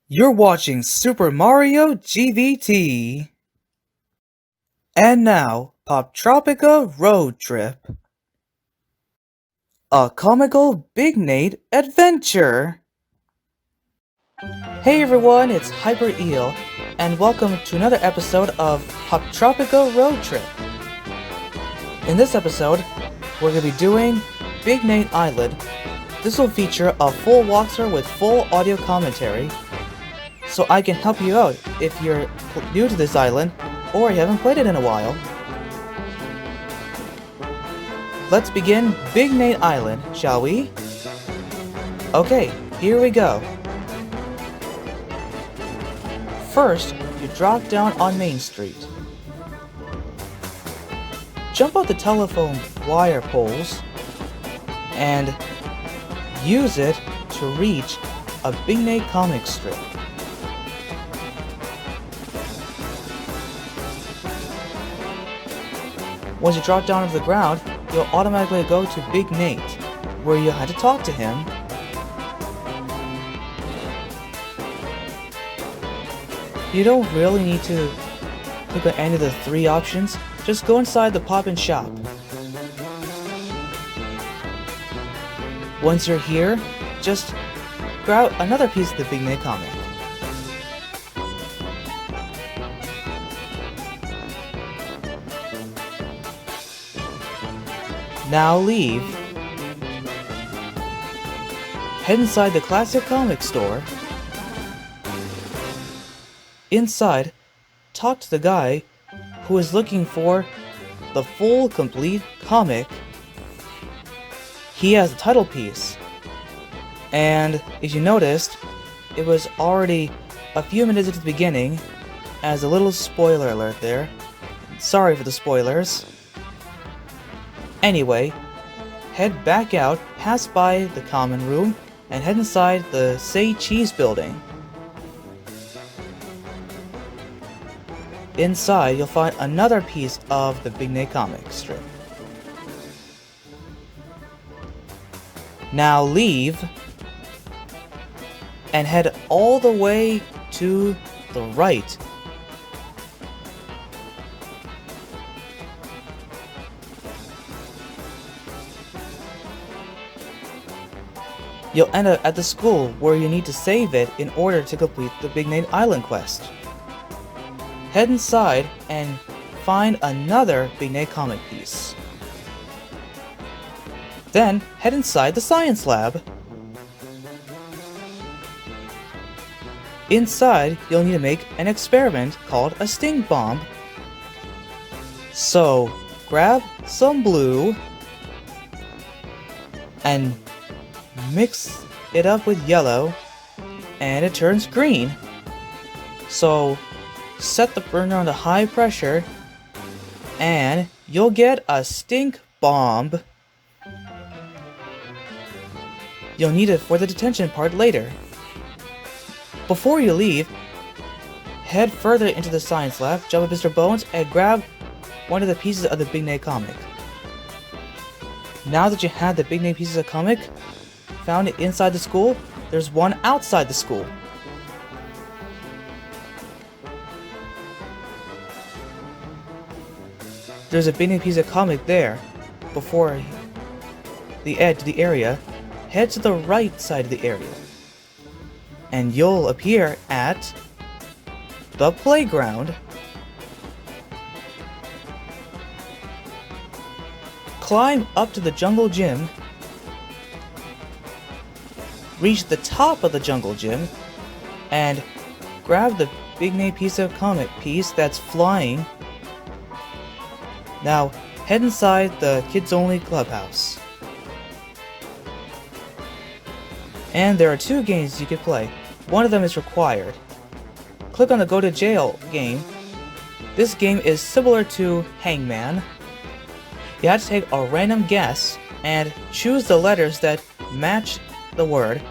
You're watching Super Mario GVT. And now, Poptropica Road Trip. A comical Big Nate adventure. Hey everyone, it's Hyper Eel, and welcome to another episode of Poptropica Road Trip. In this episode, we're going to be doing Big Nate Island. This will feature a full walkthrough with full audio commentary, so I can help you out if you're new to this island or you haven't played it in a while. Let's begin Big Nate Island, shall we? Okay, here we go. First, you drop down on Main Street. Jump out the telephone wire poles and use it to reach a Big Nate comic strip. Once you drop down to the ground, you'll automatically go to Big Nate, where you had to talk to him. You don't really need to click on any of the three options, just go inside the pop-in shop. Once you're here, just grab another piece of the Big Nate comic. Now leave. Head inside the classic comic store. Inside, talk to the guy who is looking for the full complete comic. He has a title piece. And if you noticed, it was already a few minutes at the beginning, as a little spoiler alert there. Sorry for the spoilers. Anyway, head back out, pass by the common room, and head inside the Say Cheese building. Inside, you'll find another piece of the Big Nate comic strip. Now leave, and head all the way to the right. You'll end up at the school where you need to save it in order to complete the Big Nate Island quest. Head inside and find another Big Nate comic piece. Then head inside the science lab. Inside, you'll need to make an experiment called a sting bomb. So, grab some blue and mix it up with yellow, and it turns green. So, set the burner on to high pressure, and you'll get a stink bomb. You'll need it for the detention part later. Before you leave, head further into the science lab, jump up Mr. Bones, and grab one of the pieces of the Big Nate comic. Now that you have the Big Nate pieces of comic found inside the school, there's one outside the school. There's a Big Nate piece of comic there. Before the edge of the area, head to the right side of the area, and you'll appear at the playground. Climb up to the jungle gym. Reach the top of the jungle gym and grab the Big Nate piece of comic piece that's flying. Now head inside the kids only clubhouse. And there are two games you can play. One of them is required. Click on the Go to Jail game. This game is similar to Hangman. You have to take a random guess and choose the letters that match the word.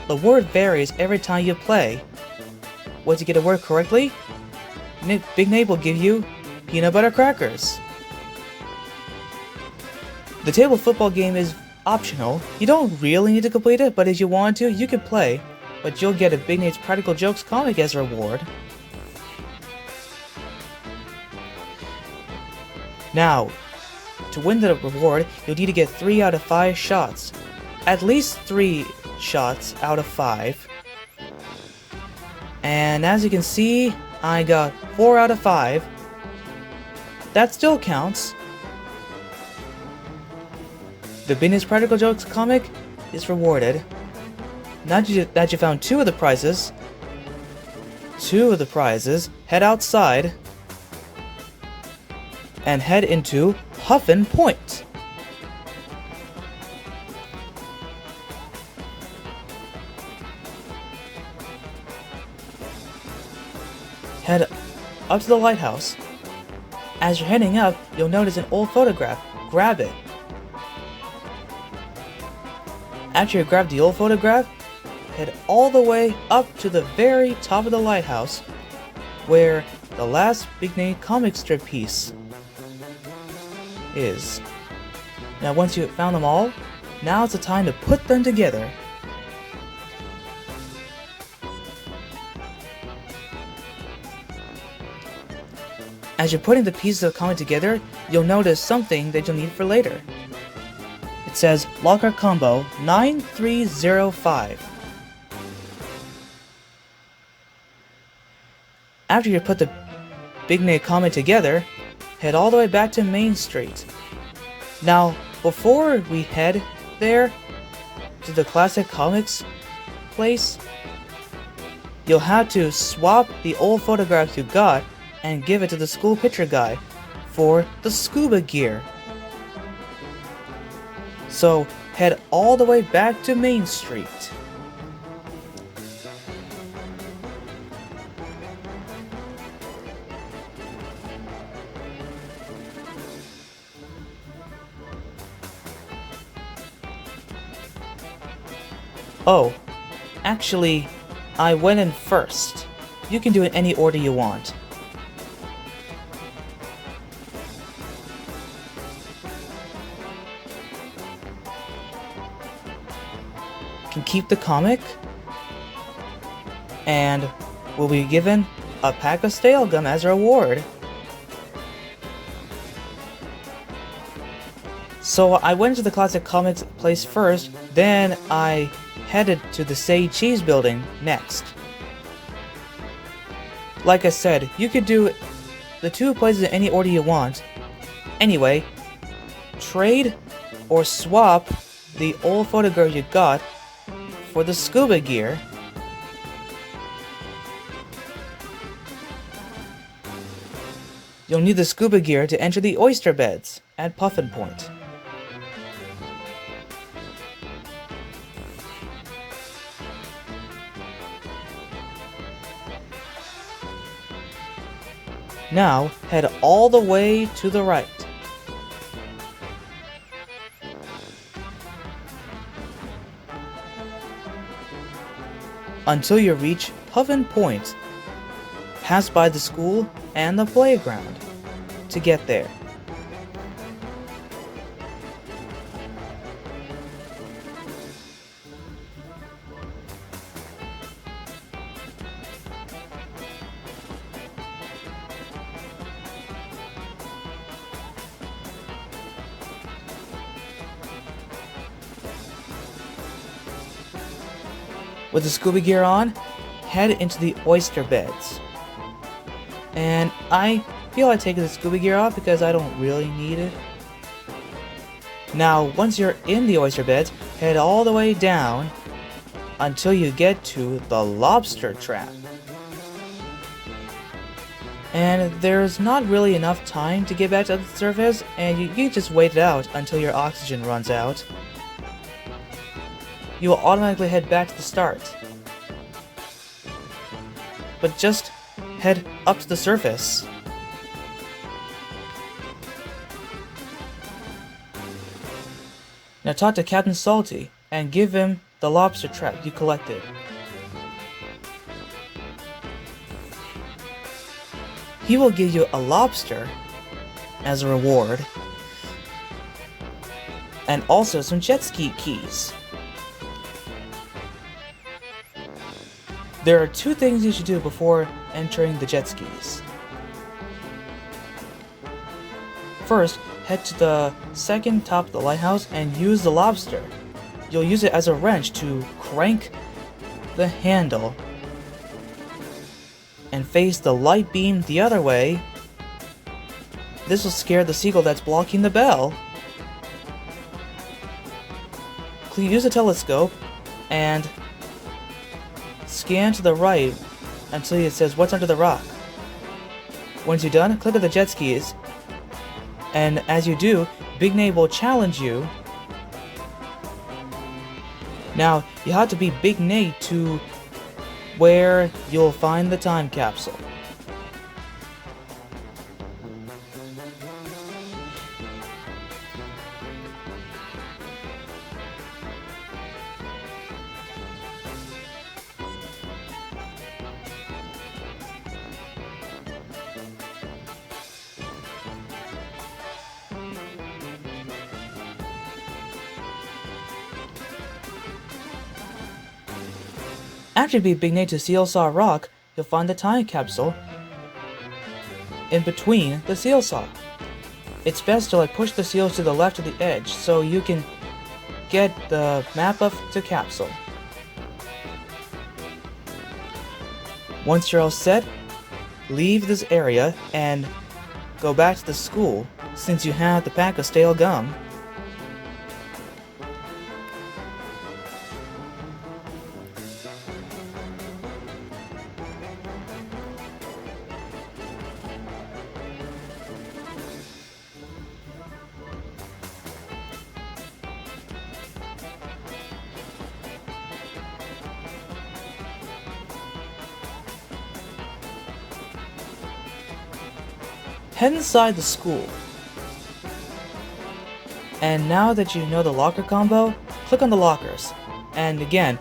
The word varies every time you play. Once you get a word correctly, Big Nate will give you peanut butter crackers. The table football game is optional. You don't really need to complete it, but if you want to, you can play. but you'll get a Big Nate's Practical Jokes comic as a reward. Now, to win the reward, you'll need to get 3 out of 5 shots. At least 3 shots out of 5. And as you can see, I got 4 out of 5. That still counts. The Big Nate's Practical Jokes comic is rewarded. Now that you found 2 of the prizes, head outside and head into Puffin Point. Head up to the lighthouse. As you're heading up, you'll notice an old photograph. Grab it. After you grab the old photograph, head all the way up to the very top of the lighthouse, where the last Big Nate comic strip piece is. Now once you've found them all, now it's the time to put them together. As you're putting the pieces of the comic together, you'll notice something that you'll need for later. It says Locker Combo 9305. After you put the Big Nate comic together, head all the way back to Main Street. Now, before we head there to the Classic Comics place, you'll have to swap the old photographs you got and give it to the school picture guy for the scuba gear. So head all the way back to Main Street. Oh, actually, I went in first. You can do it any order you want. Can keep the comic, and will be given a pack of stale gum as a reward. So I went to the Classic Comics place first, then I headed to the Say Cheese building next. Like I said, you could do the 2 places in any order you want. Anyway, trade or swap the old photograph you got for the scuba gear. You'll need the scuba gear to enter the oyster beds at Puffin Point. Now, head all the way to the right. Until you reach Puffin Point. Pass by the school and the playground to get there. With the scuba gear on, head into the oyster beds. And I feel like taking the scuba gear off because I don't really need it. Now, once you're in the oyster beds, head all the way down until you get to the lobster trap. And there's not really enough time to get back to the surface, and you just wait it out until your oxygen runs out. You will automatically head back to the start. But just head up to the surface. Now talk to Captain Salty and give him the lobster trap you collected. He will give you a lobster as a reward, and also some jet ski keys. There are two things you should do before entering the jet skis. First, head to the second top of the lighthouse and use the lobster. You'll use it as a wrench to crank the handle and face the light beam the other way. This will scare the seagull that's blocking the bell. Use a telescope and scan to the right until it says what's under the rock. Once you're done, click on the jet skis, and as you do, Big Nate will challenge you. Now, you have to beat Big Nate to where you'll find the time capsule. After you beat Big Nate to Seal Saw Rock, you'll find the time capsule in between the seal saw. It's best to push the seals to the left of the edge so you can get the map of the capsule. Once you're all set, leave this area and go back to the school since you have the pack of stale gum. Head inside the school. And now that you know the locker combo, click on the lockers. And again,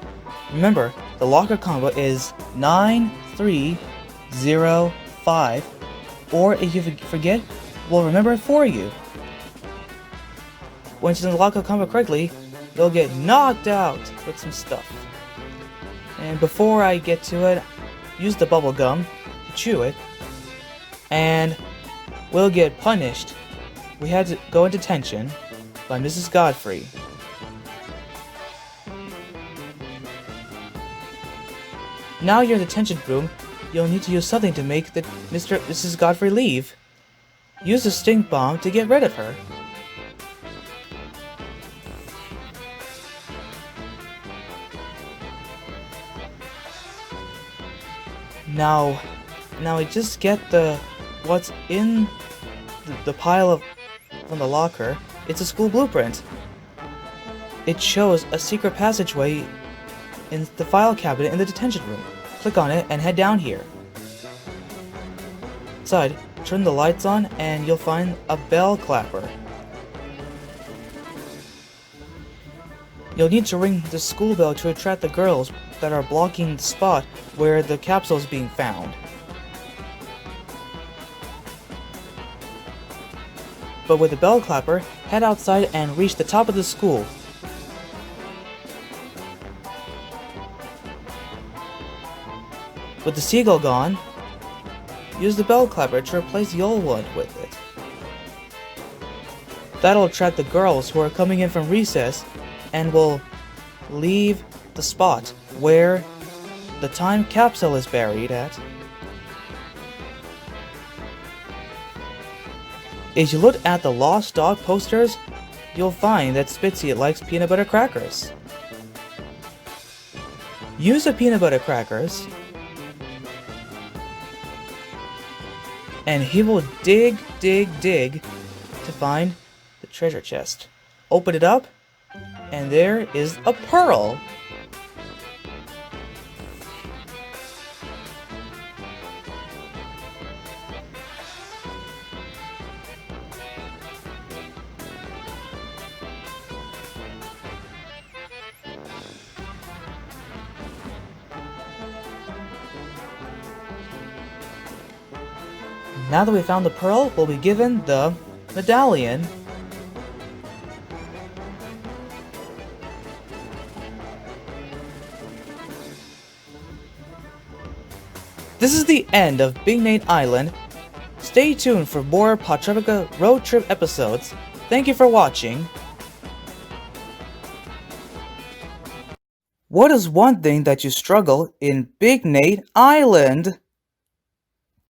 remember, the locker combo is 9305, or if you forget, we'll remember it for you. Once you unlock the combo correctly, you'll get knocked out with some stuff. And before I get to it, use the bubble gum to chew it, and we'll get punished. We had to go into detention by Mrs. Godfrey. Now you're in the detention room, you'll need to use something to make Mrs. Godfrey leave. Use a stink bomb to get rid of her. Now I just get what's in the pile from the locker. It's a school blueprint. It shows a secret passageway in the file cabinet in the detention room. Click on it and head down here. Inside, turn the lights on and you'll find a bell clapper. You'll need to ring the school bell to attract the girls that are blocking the spot where the capsule is being found. But with the bell clapper, head outside and reach the top of the school. With the seagull gone, use the bell clapper to replace the old one with it. That'll attract the girls who are coming in from recess and will leave the spot where the time capsule is buried at. If you look at the Lost Dog posters, you'll find that Spitzy likes peanut butter crackers. Use the peanut butter crackers, and he will dig to find the treasure chest. Open it up, and there is a pearl. Now that we found the pearl, we'll be given the medallion. This is the end of Big Nate Island. Stay tuned for more Poptropica road trip episodes. Thank you for watching. What is one thing that you struggle in Big Nate Island?